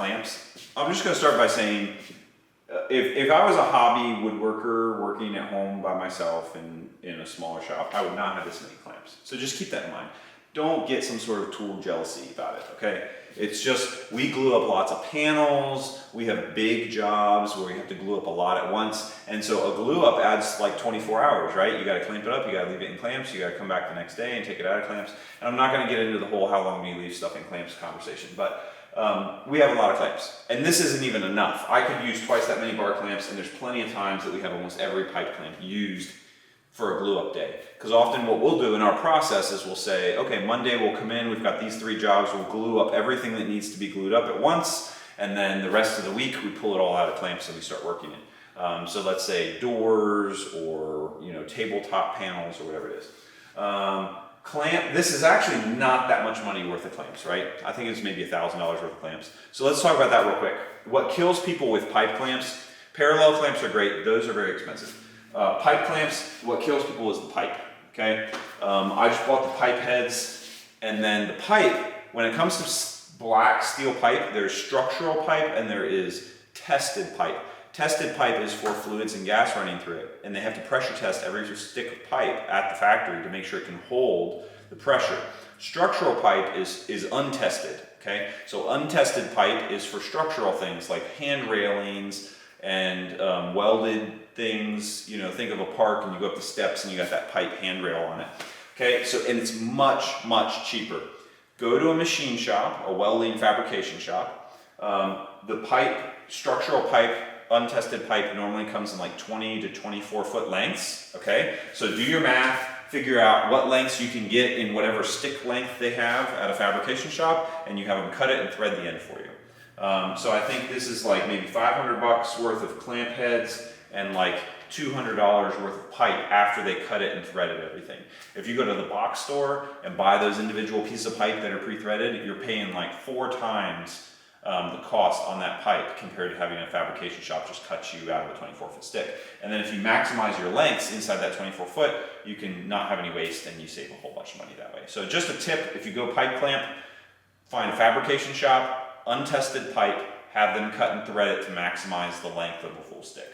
clamps, I'm just gonna start by saying, if I was a hobby woodworker working at home by myself in a smaller shop, I would not have this many clamps. So just keep that in mind. Don't get some sort of tool jealousy about it, okay? It's just, we glue up lots of panels, we have big jobs where we have to glue up a lot at once, and so a glue up adds like 24 hours, right? You gotta clamp it up, you gotta leave it in clamps, you gotta come back the next day and take it out of clamps. And I'm not gonna get into the whole how long do you leave stuff in clamps conversation, but we have a lot of clamps, and this isn't even enough. I could use twice that many bar clamps, and there's plenty of times that we have almost every pipe clamp used for a glue up day. Because often what we'll do in our process is we'll say, okay, Monday we'll come in, we've got these 3 jobs, we'll glue up everything that needs to be glued up at once, and then the rest of the week we pull it all out of clamps and we start working it. So let's say doors or tabletop panels or whatever it is. Clamp, this is actually not that much money worth of clamps, right? I think it's maybe $1,000 worth of clamps. So let's talk about that real quick. What kills people with pipe clamps, parallel clamps are great, those are very expensive. Pipe clamps, what kills people is the pipe, okay? I just bought the pipe heads, and then the pipe, when it comes to black steel pipe, there's structural pipe and there is tested pipe. Tested pipe is for fluids and gas running through it, and they have to pressure test every stick of pipe at the factory to make sure it can hold the pressure. Structural pipe is untested, okay? So untested pipe is for structural things like hand railings and welded things. Think of a park and you go up the steps and you got that pipe handrail on it. Okay, so, and it's much, much cheaper. Go to a machine shop, a welding fabrication shop. The pipe, structural pipe, untested pipe normally comes in like 20 to 24 foot lengths, okay? So do your math, figure out what lengths you can get in whatever stick length they have at a fabrication shop, and you have them cut it and thread the end for you. So I think this is like maybe 500 bucks worth of clamp heads and like $200 worth of pipe after they cut it and threaded everything. If you go to the box store and buy those individual pieces of pipe that are pre-threaded, you're paying like 4 times the cost on that pipe compared to having a fabrication shop just cut you out of a 24-foot stick. And then if you maximize your lengths inside that 24-foot, you can not have any waste and you save a whole bunch of money that way. So just a tip, if you go pipe clamp, find a fabrication shop, untested pipe, have them cut and thread it to maximize the length of a full stick.